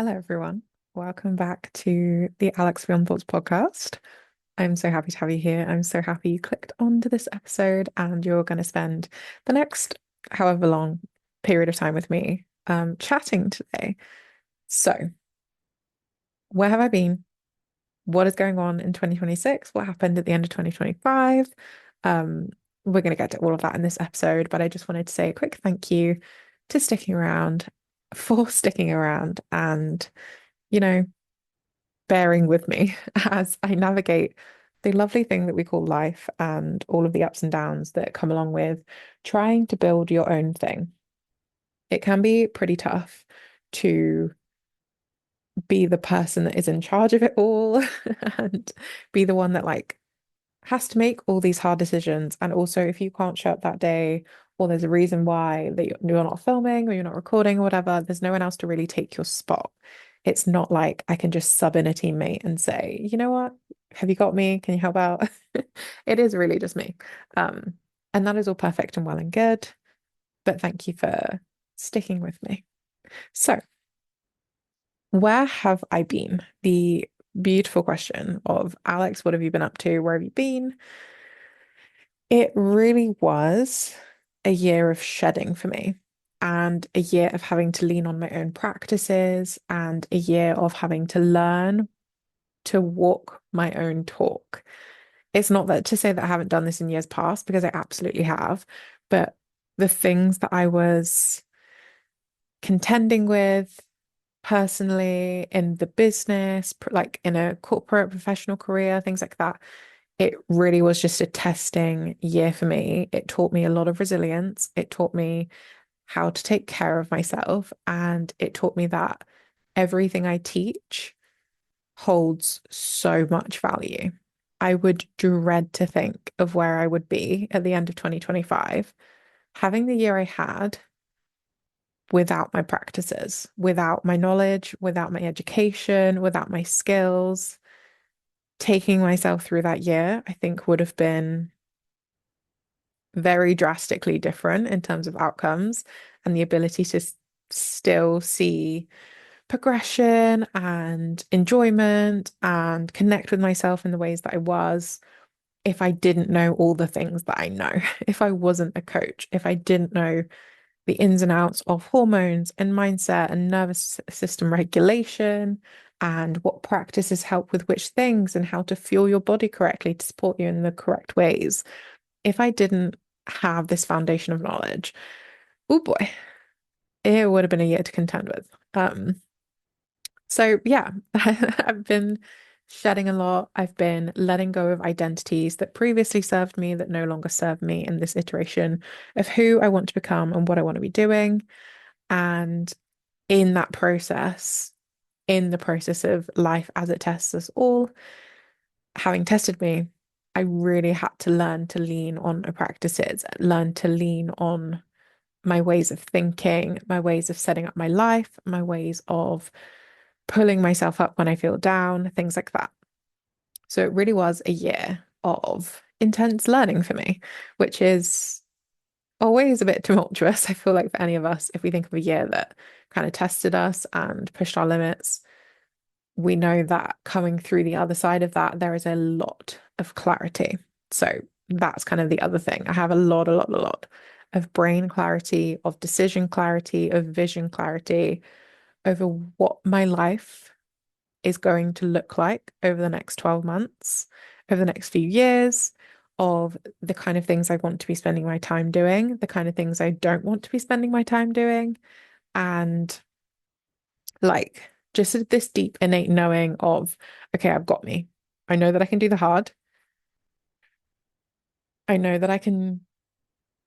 Hello, everyone. Welcome back to the Alex Beyond Thoughts podcast. I'm so happy to have you here. I'm so happy you clicked onto this episode and you're going to spend the next however long period of time with me chatting today. So, where have I been? What is going on in 2026? What happened at the end of 2025? Um, we're going to get to all of that in this episode, but I just wanted to say a quick thank you to sticking around, for sticking around, and you know, bearing with me as I navigate the lovely thing that we call life and all of the ups and downs that come along with trying to build your own thing. It can be pretty tough to be the person that is in charge of it all and be the one that has to make all these hard decisions. And also, if you can't show up that day, or there's a reason why that you're not filming or you're not recording or whatever, there's no one else to really take your spot. It's not like I can just sub in a teammate and say, you know what? Have you got me? Can you help out? It is really just me. Um, and that is all perfect and well and good. But thank you for sticking with me. So, where have I been? The beautiful question of Alex, what have you been up to? Where have you been? It really was a year of shedding for me and a year of having to lean on my own practices and a year of having to learn to walk my own talk. It's not that to say that I haven't done this in years past because I absolutely have, but the things that I was contending with personally in the business, like in a corporate professional career, things like that, it really was just a testing year for me. It taught me a lot of resilience. It taught me how to take care of myself. And it taught me that everything I teach holds so much value. I would dread to think of where I would be at the end of 2025, having the year I had without my practices, without my knowledge, without my education, without my skills. Taking myself through that year, I think would have been very drastically different in terms of outcomes and the ability to still see progression and enjoyment and connect with myself in the ways that I was if I didn't know all the things that I know, if I wasn't a coach, if I didn't know the ins and outs of hormones and mindset and nervous system regulation and what practices help with which things and how to fuel your body correctly to support you in the correct ways. If I didn't have this foundation of knowledge, oh boy, it would have been a year to contend with. So yeah, I've been shedding a lot. I've been letting go of identities that previously served me that no longer serve me in this iteration of who I want to become and what I want to be doing. And in that process, in the process of life as it tests us all, having tested me, I really had to learn to lean on my practices, learn to lean on my ways of thinking, my ways of setting up my life, my ways of pulling myself up when I feel down, things like that. So it really was a year of intense learning for me, which is always a bit tumultuous. I feel like for any of us, if we think of a year that kind of tested us and pushed our limits, we know that coming through the other side of that, there is a lot of clarity. So that's kind of the other thing. I have a lot of brain clarity, of decision clarity, of vision clarity over what my life is going to look like over the next 12 months, over the next few years, of the kind of things I want to be spending my time doing, the kind of things I don't want to be spending my time doing, and just this deep innate knowing of, okay, I've got me. I know that I can do the hard. I know that I can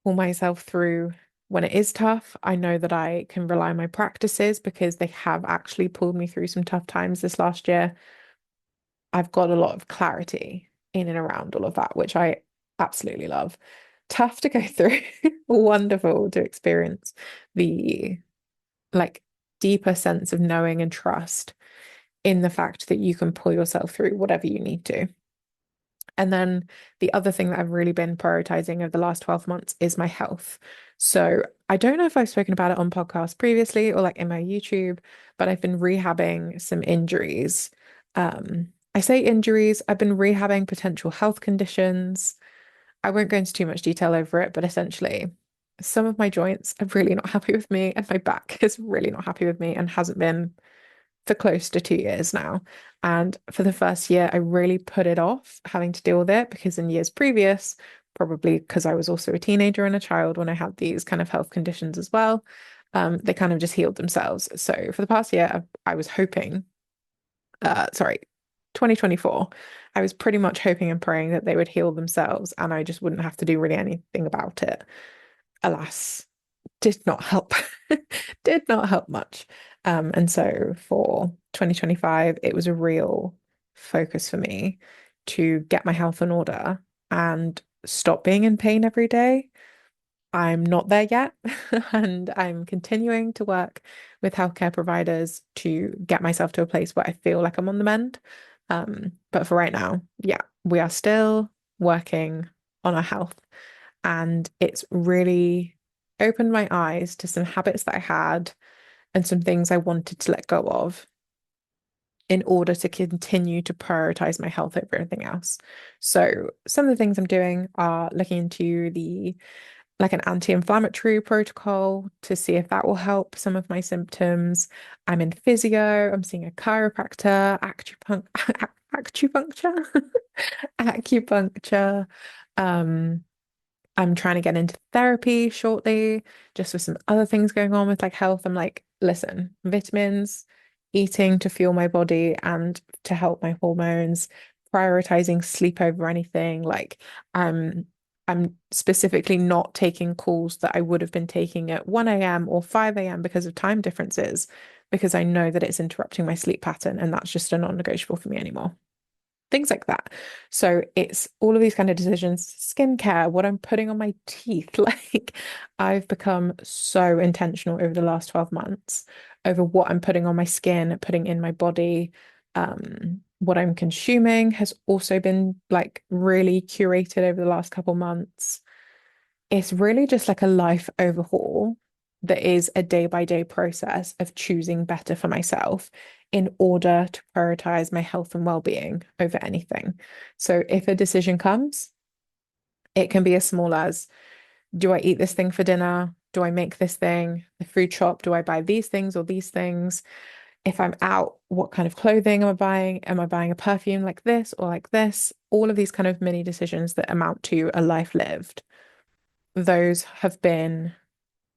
pull myself through when it is tough. I know that I can rely on my practices because they have actually pulled me through some tough times this last year. I've got a lot of clarity in and around all of that, which I absolutely love. Tough to go through, wonderful to experience the like deeper sense of knowing and trust in the fact that you can pull yourself through whatever you need to. And then the other thing that I've really been prioritizing over the last 12 months is my health. So I don't know if I've spoken about it on podcasts previously or like in my YouTube, but I've been rehabbing some injuries. I say injuries, I've been rehabbing potential health conditions. I won't go into too much detail over it, but essentially, some of my joints are really not happy with me, and my back is really not happy with me and hasn't been for close to 2 years now. And for the first year, I really put it off having to deal with it because in years previous, probably because I was also a teenager and a child when I had these kind of health conditions as well, they kind of just healed themselves. So for the past year, I was hoping, sorry, 2024, I was pretty much hoping and praying that they would heal themselves and I just wouldn't have to do really anything about it. Alas, did not help. Did not help much. And so for 2025, it was a real focus for me to get my health in order and stop being in pain every day. I'm not there yet, and I'm continuing to work with healthcare providers to get myself to a place where I feel like I'm on the mend. But for right now, yeah, we are still working on our health, and it's really opened my eyes to some habits that I had and some things I wanted to let go of in order to continue to prioritize my health over everything else. So some of the things I'm doing are looking into the like an anti-inflammatory protocol to see if that will help some of my symptoms. I'm in physio, I'm seeing a chiropractor, acupuncture, acupuncture. Um, I'm trying to get into therapy shortly, just with some other things going on with like health. I'm like, listen, vitamins, eating to fuel my body and to help my hormones, prioritizing sleep over anything. Like, I'm specifically not taking calls that I would have been taking at 1 a.m. or 5 a.m. because of time differences, because I know that it's interrupting my sleep pattern, and that's just a non-negotiable for me anymore, things like that. So it's all of these kind of decisions, skincare, what I'm putting on my teeth. Like I've become so intentional over the last 12 months over what I'm putting on my skin, putting in my body. What I'm consuming has also been like really curated over the last couple months. It's really just like a life overhaul that is a day by day process of choosing better for myself in order to prioritize my health and well-being over anything. So if a decision comes, it can be as small as, do I eat this thing for dinner? Do I make this thing? The food shop, do I buy these things or these things? If I'm out, what kind of clothing am I buying? Am I buying a perfume like this or like this? All of these kind of mini decisions that amount to a life lived. Those have been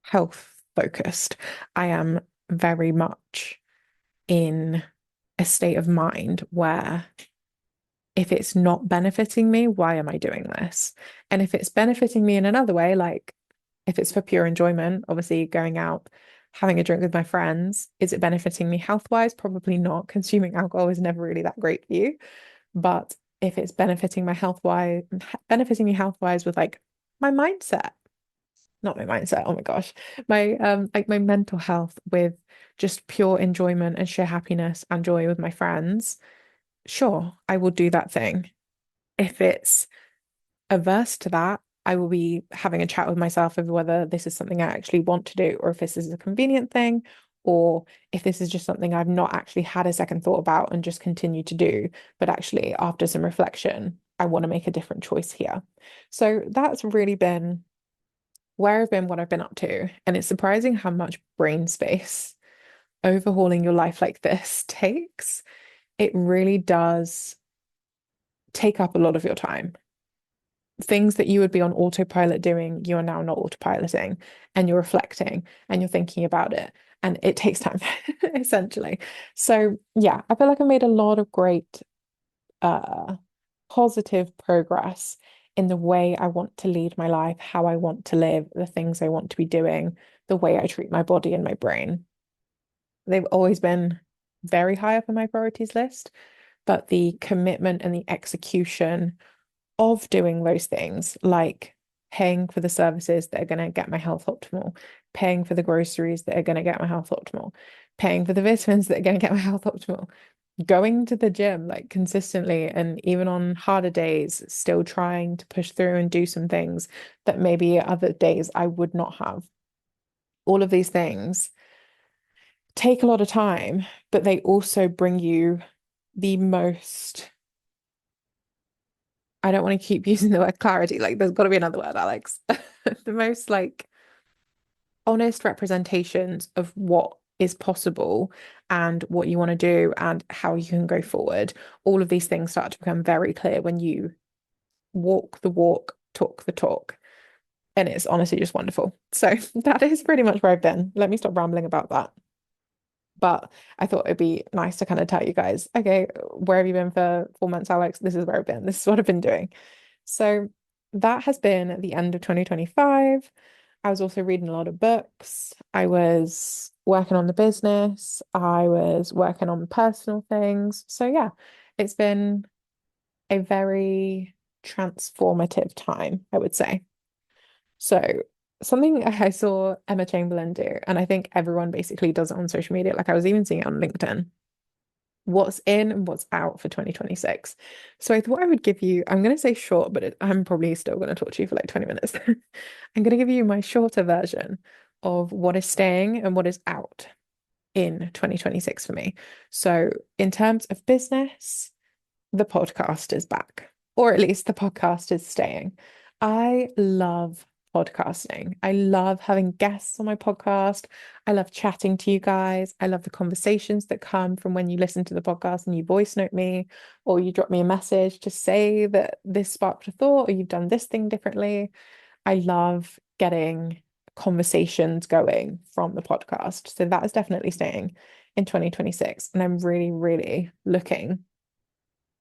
health focused. I am very much in a state of mind where if it's not benefiting me, why am I doing this? And if it's benefiting me in another way, like if it's for pure enjoyment, obviously going out, having a drink with my friends, is it benefiting me health-wise? Probably not. Consuming alcohol is never really that great for you. But if it's benefiting me health-wise with like my mindset, not my mindset, oh my gosh, my like my mental health with just pure enjoyment and sheer happiness and joy with my friends, sure, I will do that thing. If it's averse to that, I will be having a chat with myself over whether this is something I actually want to do or if this is a convenient thing or if this is just something I've not actually had a second thought about and just continue to do, but actually after some reflection, I want to make a different choice here. So that's really been where I've been, what I've been up to. And it's surprising how much brain space overhauling your life like this takes. It really does take up a lot of your time. Things that you would be on autopilot doing, you are now not autopiloting and you're reflecting and you're thinking about it. And it takes time, essentially. So yeah, I feel like I made a lot of great uh positive progress in the way I want to lead my life, how I want to live, the things I want to be doing, the way I treat my body and my brain. They've always been very high up on my priorities list, but the commitment and the execution of doing those things, like paying for the services that are going to get my health optimal, paying for the groceries that are going to get my health optimal, paying for the vitamins that are going to get my health optimal, going to the gym like consistently and even on harder days, still trying to push through and do some things that maybe other days I would not have. All of these things take a lot of time, but they also bring you the most, I don't want to keep using the word clarity, like there's got to be another word, Alex. The most like honest representations of what is possible and what you want to do and how you can go forward. All of these things start to become very clear when you walk the walk, talk the talk. And it's honestly just wonderful. So that is pretty much where I've been. Let me stop rambling about that. But I thought it'd be nice to kind of tell you guys, okay, where have you been for 4 months, Alex? This is where I've been. This is what I've been doing. So that has been the end of 2025. I was also reading a lot of books. I was working on the business. I was working on personal things. So yeah, it's been a very transformative time, I would say. So something I saw Emma Chamberlain do, and I think everyone basically does it on social media. Like I was even seeing it on LinkedIn. What's in and what's out for 2026. So I thought I would give you, I'm going to say short, but I'm probably still going to talk to you for like 20 minutes. I'm going to give you my shorter version of what is staying and what is out in 2026 for me. So in terms of business, the podcast is back, or at least the podcast is staying. I love podcasting. I love having guests on my podcast. I love chatting to you guys. I love the conversations that come from when you listen to the podcast and you voice note me, or you drop me a message to say that this sparked a thought or you've done this thing differently. I love getting conversations going from the podcast. So that is definitely staying in 2026. And I'm really, really looking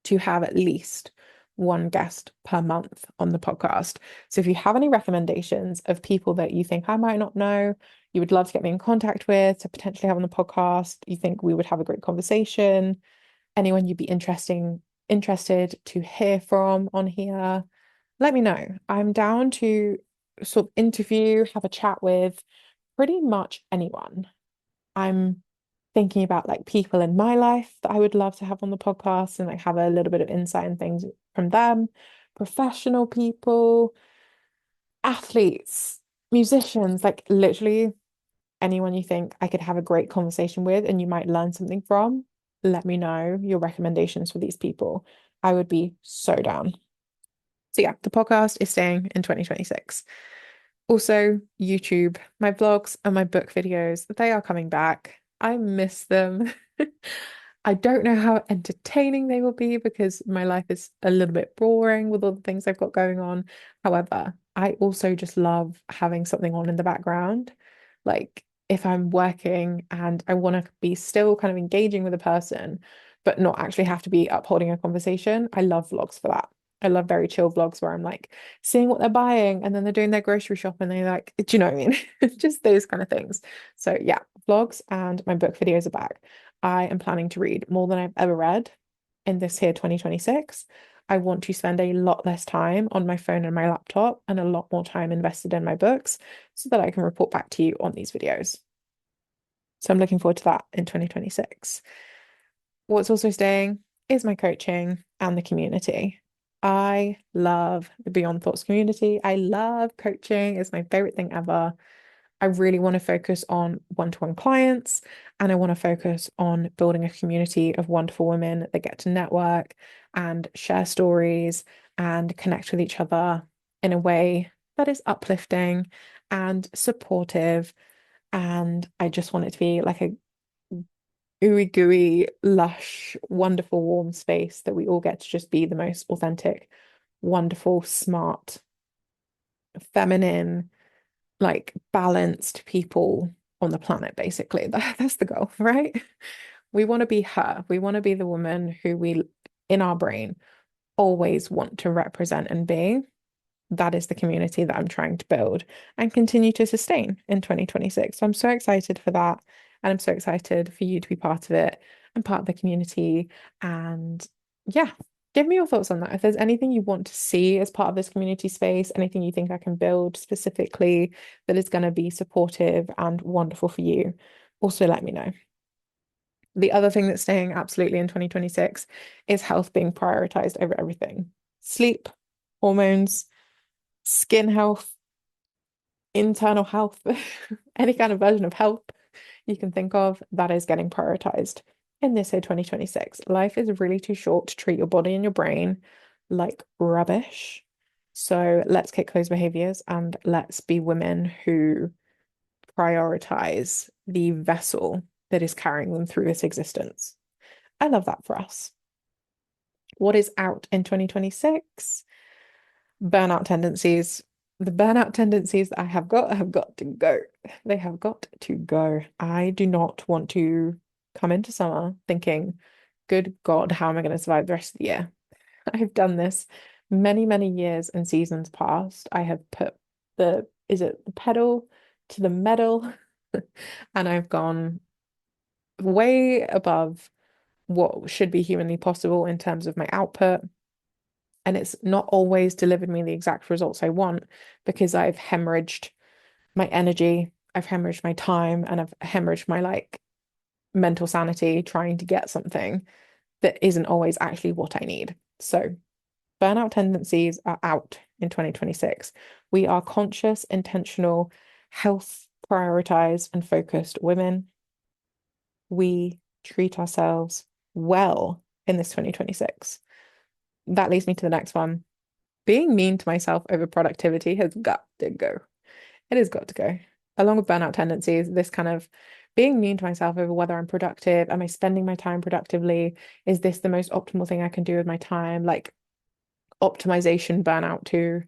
to have at least one guest per month on the podcast. So if you have any recommendations of people that you think I might not know, you would love to get me in contact with to potentially have on the podcast, you think we would have a great conversation, anyone you'd be interested to hear from on here, let me know. I'm down to sort of interview, have a chat with pretty much anyone. I'm thinking about like people in my life that I would love to have on the podcast and like have a little bit of insight and things from them, professional people, athletes, musicians, like literally anyone you think I could have a great conversation with and you might learn something from. Let me know your recommendations for these people. I would be so down. So yeah, the podcast is staying in 2026. Also, YouTube, my vlogs and my book videos, they are coming back. I miss them. I don't know how entertaining they will be because my life is a little bit boring with all the things I've got going on. However, I also just love having something on in the background. Like if I'm working and I want to be still kind of engaging with a person, but not actually have to be upholding a conversation, I love vlogs for that. I love very chill vlogs where I'm like seeing what they're buying and then they're doing their grocery shop and they're like, do you know what I mean? Just those kind of things. So yeah, vlogs and my book videos are back. I am planning to read more than I've ever read in this here 2026. I want to spend a lot less time on my phone and my laptop and a lot more time invested in my books so that I can report back to you on these videos. So I'm looking forward to that in 2026. What's also staying is my coaching and the community. I love the Beyond Thoughts community. I love coaching. It's my favorite thing ever. I really want to focus on one-to-one clients and I want to focus on building a community of wonderful women that get to network and share stories and connect with each other in a way that is uplifting and supportive. And I just want it to be like a ooey gooey, lush, wonderful, warm space that we all get to just be the most authentic, wonderful, smart, feminine, like balanced people on the planet, basically. That's the goal, right? We want to be her. We want to be the woman who we, in our brain, always want to represent and be. That is the community that I'm trying to build and continue to sustain in 2026. So I'm so excited for that. And I'm so excited for you to be part of it and part of the community. And yeah, give me your thoughts on that. If there's anything you want to see as part of this community space, anything you think I can build specifically that is going to be supportive and wonderful for you, also let me know. The other thing that's staying absolutely in 2026 is health being prioritized over everything. Sleep, hormones, skin health, internal health, any kind of version of health you can think of, that is getting prioritized in this year 2026. Life is really too short to treat your body and your brain like rubbish. So let's kick those behaviors and let's be women who prioritize the vessel that is carrying them through this existence. I love that for us. What is out in 2026? Burnout tendencies. The burnout tendencies that I have got to go. They have got to go. I do not want to come into summer thinking, good God, how am I going to survive the rest of the year? I've done this many, many years and seasons past. I have put is it the pedal to the metal? And I've gone way above what should be humanly possible in terms of my output. And it's not always delivered me the exact results I want because I've hemorrhaged my energy, I've hemorrhaged my time, and I've hemorrhaged my like mental sanity trying to get something that isn't always actually what I need. So burnout tendencies are out in 2026. We are conscious, intentional, health prioritized, and focused women. We treat ourselves well in this 2026. That leads me to the next one. Being mean to myself over productivity has got to go. It has got to go. Along with burnout tendencies, this kind of being mean to myself over whether I'm productive, am I spending my time productively? Is this the most optimal thing I can do with my time? Like optimization burnout too.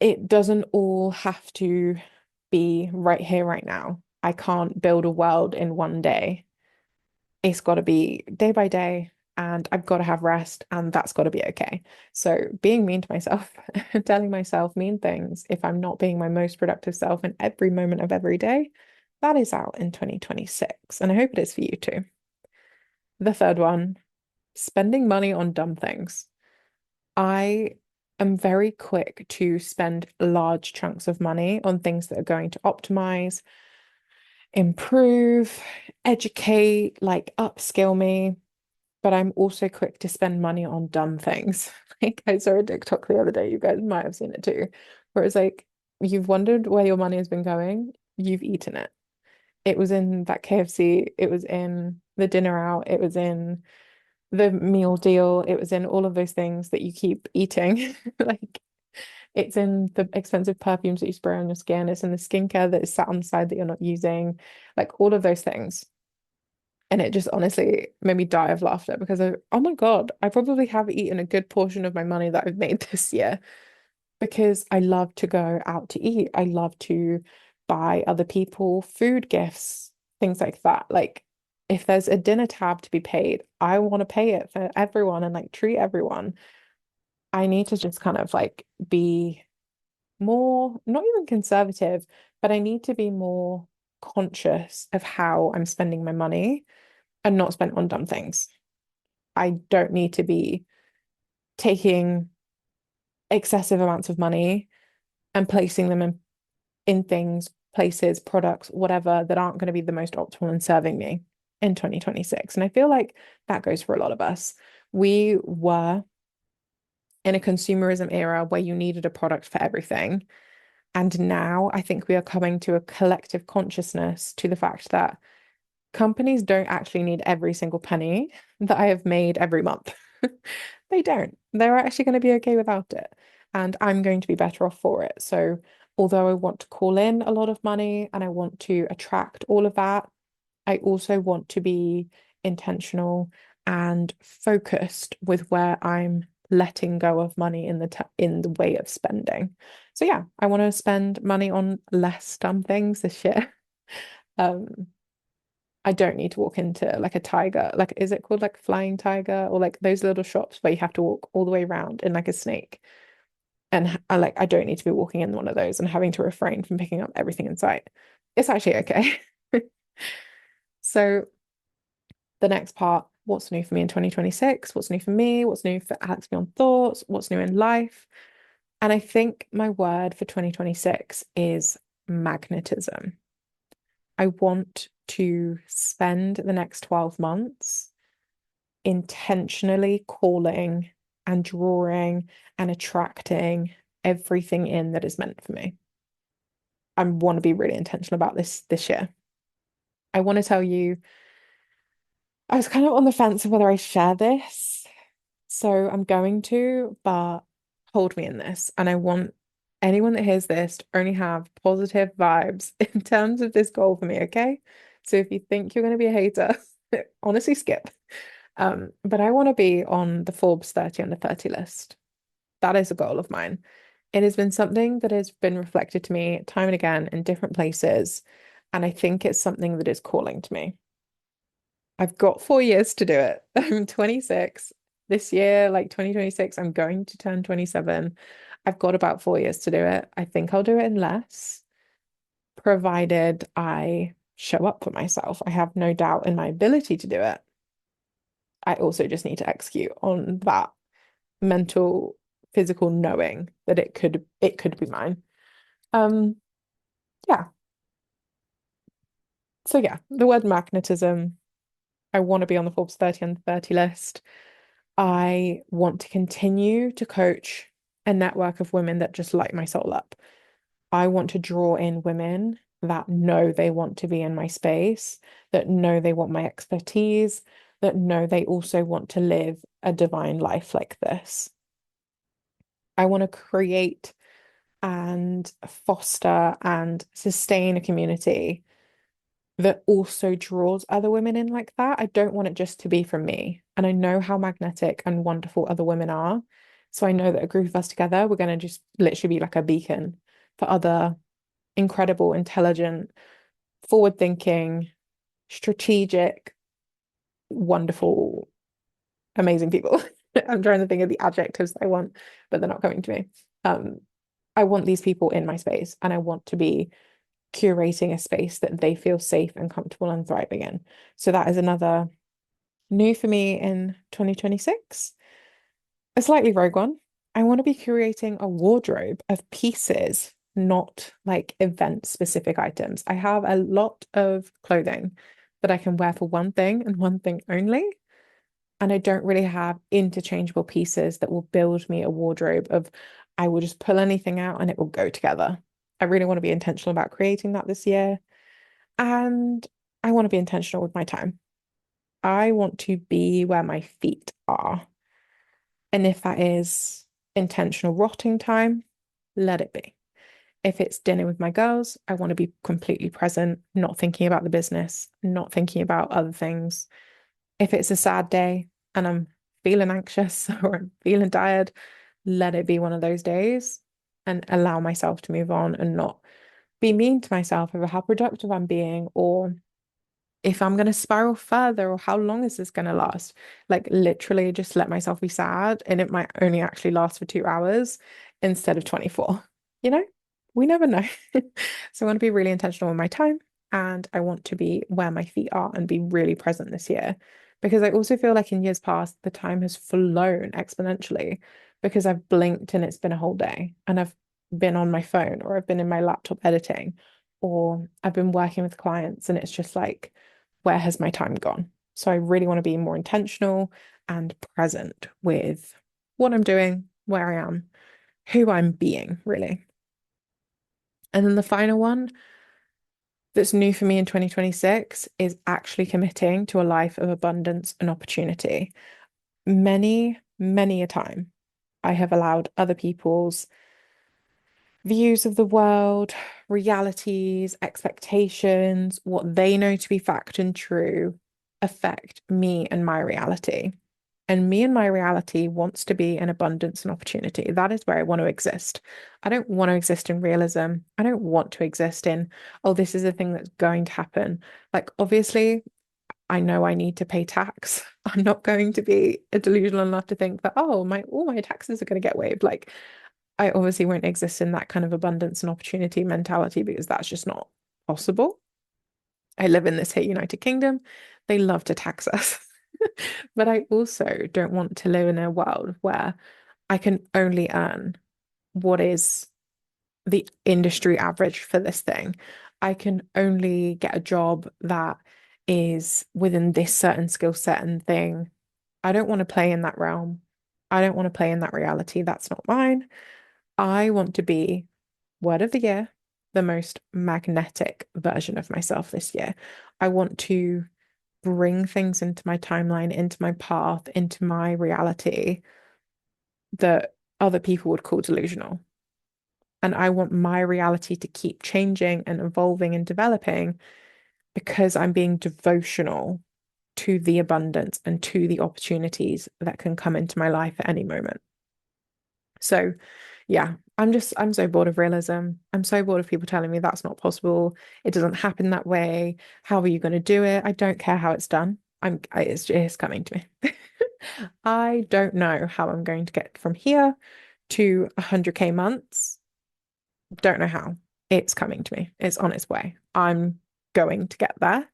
It doesn't all have to be right here, right now. I can't build a world in one day. It's got to be day by day, and I've got to have rest, and that's got to be okay. So being mean to myself, telling myself mean things if I'm not being my most productive self in every moment of every day, that is out in 2026. And I hope it is for you too. The third one, spending money on dumb things. I am very quick to spend large chunks of money on things that are going to optimize, improve, educate, like upskill me. But I'm also quick to spend money on dumb things. Like I saw a TikTok the other day, you guys might have seen it too, where it's like, you've wondered where your money has been going, you've eaten it. It was in that KFC, it was in the dinner out, it was in the meal deal, it was in all of those things that you keep eating. Like it's in the expensive perfumes that you spray on your skin, it's in the skincare that is sat on the side that you're not using, like all of those things. And it just honestly made me die of laughter because oh my God, I probably have eaten a good portion of my money that I've made this year because I love to go out to eat. I love to buy other people food gifts, things like that. Like if there's a dinner tab to be paid, I want to pay it for everyone and like treat everyone. I need to just kind of like be more, not even conservative, but I need to be more conscious of how I'm spending my money and not spent on dumb things. I don't need to be taking excessive amounts of money and placing them in things, places, products, whatever, that aren't going to be the most optimal in serving me in 2026. And I feel like that goes for a lot of us. We were in a consumerism era where you needed a product for everything. And now I think we are coming to a collective consciousness to the fact that companies don't actually need every single penny that I have made every month. They don't. They're actually going to be okay without it. And I'm going to be better off for it. So, although I want to call in a lot of money and I want to attract all of that, I also want to be intentional and focused with where I'm letting go of money in the way of spending. So yeah, I want to spend money on less dumb things this year. Um, I don't need to walk into like a tiger, like is it called like flying tiger or like those little shops where you have to walk all the way around in like a snake. And I don't need to be walking in one of those and having to refrain from picking up everything in sight. It's actually okay. So the next part, what's new for me in 2026? What's new for me? What's new for Alex Beyond Thoughts? What's new in life? And I think my word for 2026 is magnetism. I want to spend the next 12 months intentionally calling and drawing and attracting everything in that is meant for me. I want to be really intentional about this year. I want to tell you, I was kind of on the fence of whether I share this. So I'm going to, but hold me in this. And I want anyone that hears this to only have positive vibes in terms of this goal for me, okay? So if you think you're going to be a hater, honestly skip. But I want to be on the Forbes 30 under 30 list. That is a goal of mine. It has been something that has been reflected to me time and again in different places. And I think it's something that is calling to me. I've got 4 years to do it. I'm 26. This year, like 2026, I'm going to turn 27. I've got about 4 years to do it. I think I'll do it in less, provided I show up for myself. I have no doubt in my ability to do it. I also just need to execute on that mental, physical knowing that it could be mine. Um, yeah. So yeah, the word magnetism. I want to be on the Forbes 30 under 30 list. I want to continue to coach a network of women that just light my soul up. I want to draw in women that know they want to be in my space, that know they want my expertise, that know they also want to live a divine life like this. I want to create and foster and sustain a community that also draws other women in like that. I don't want it just to be from me. And I know how magnetic and wonderful other women are. So I know that a group of us together, we're going to just literally be like a beacon for other incredible, intelligent, forward-thinking, strategic, wonderful, amazing people. I'm trying to think of the adjectives I want, but they're not coming to me. Um, I want these people in my space and I want to be curating a space that they feel safe and comfortable and thriving in. So that is another new for me in 2026. A slightly rogue one. I want to be curating a wardrobe of pieces, not like event specific items. I have a lot of clothing that I can wear for one thing and one thing only. And I don't really have interchangeable pieces that will build me a wardrobe of I will just pull anything out and it will go together. I really want to be intentional about creating that this year. And I want to be intentional with my time. I want to be where my feet are. And if that is intentional rotting time, let it be. If it's dinner with my girls, I want to be completely present, not thinking about the business, not thinking about other things. If it's a sad day and I'm feeling anxious or I'm feeling tired, let it be one of those days and allow myself to move on and not be mean to myself over how productive I'm being or if I'm going to spiral further or how long is this going to last? Like literally just let myself be sad and it might only actually last for 2 hours instead of 24. You know, we never know. So I want to be really intentional with my time and I want to be where my feet are and be really present this year because I also feel like in years past, the time has flown exponentially because I've blinked and it's been a whole day and I've been on my phone or I've been in my laptop editing or I've been working with clients and it's just like, where has my time gone? So I really want to be more intentional and present with what I'm doing, where I am, who I'm being, really. And then the final one that's new for me in 2026 is actually committing to a life of abundance and opportunity. Many, many a time, I have allowed other people's views of the world, realities, expectations, what they know to be fact and true affect me and my reality. And me and my reality wants to be in abundance and opportunity. That is where I want to exist. I don't want to exist in realism. I don't want to exist in, oh, this is a thing that's going to happen. Like, obviously, I know I need to pay tax. I'm not going to be delusional enough to think that, oh, my all my taxes are going to get waived. Like, I obviously won't exist in that kind of abundance and opportunity mentality because that's just not possible. I live in this here United Kingdom. They love to tax us. But I also don't want to live in a world where I can only earn what is the industry average for this thing. I can only get a job that is within this certain skill set and thing. I don't want to play in that realm. I don't want to play in that reality. That's not mine. I want to be word of the year, the most magnetic version of myself this year. I want to bring things into my timeline, into my path, into my reality that other people would call delusional. And I want my reality to keep changing and evolving and developing because I'm being devotional to the abundance and to the opportunities that can come into my life at any moment. So, yeah, I'm so bored of realism. I'm so bored of people telling me that's not possible. It doesn't happen that way. How are you going to do it? I don't care how it's done. It's coming to me. I don't know how I'm going to get from here to 100K months. Don't know how. It's coming to me. It's on its way. I'm going to get there.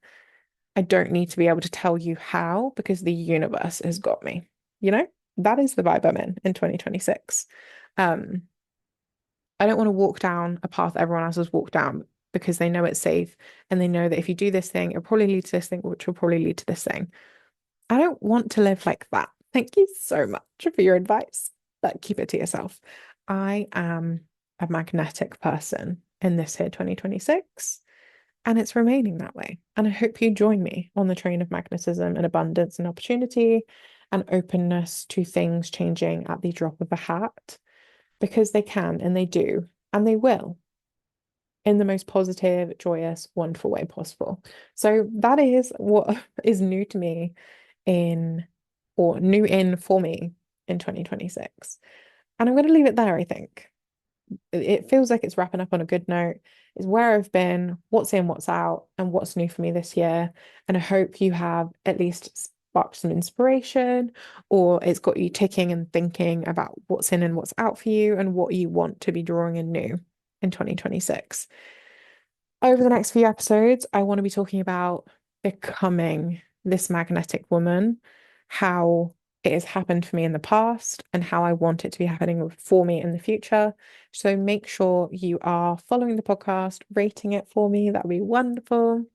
I don't need to be able to tell you how because the universe has got me. You know, that is the vibe I'm in 2026. Um, I don't want to walk down a path everyone else has walked down because they know it's safe and they know that if you do this thing, it'll probably lead to this thing, which will probably lead to this thing. I don't want to live like that. Thank you so much for your advice, but keep it to yourself. I am a magnetic person in this here 2026, and it's remaining that way. And I hope you join me on the train of magnetism and abundance and opportunity and openness to things changing at the drop of a hat because they can and they do and they will in the most positive, joyous, wonderful way possible. So that is what is new to me in or new in for me in 2026. And I'm going to leave it there, I think. It feels like it's wrapping up on a good note. It's where I've been, what's in, what's out, and what's new for me this year. And I hope you have at least sparked some inspiration, or it's got you ticking and thinking about what's in and what's out for you and what you want to be drawing in new in 2026. Over the next few episodes, I want to be talking about becoming this magnetic woman, how it has happened for me in the past, and how I want it to be happening for me in the future. So make sure you are following the podcast, rating it for me. That would be wonderful.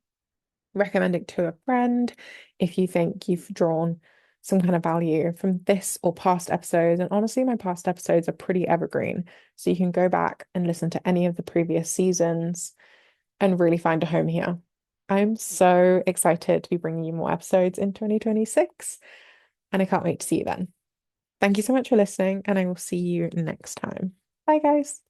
Recommend it to a friend if you think you've drawn some kind of value from this or past episodes. And honestly, my past episodes are pretty evergreen. So you can go back and listen to any of the previous seasons and really find a home here. I'm so excited to be bringing you more episodes in 2026, and I can't wait to see you then. Thank you so much for listening, and I will see you next time. Bye, guys.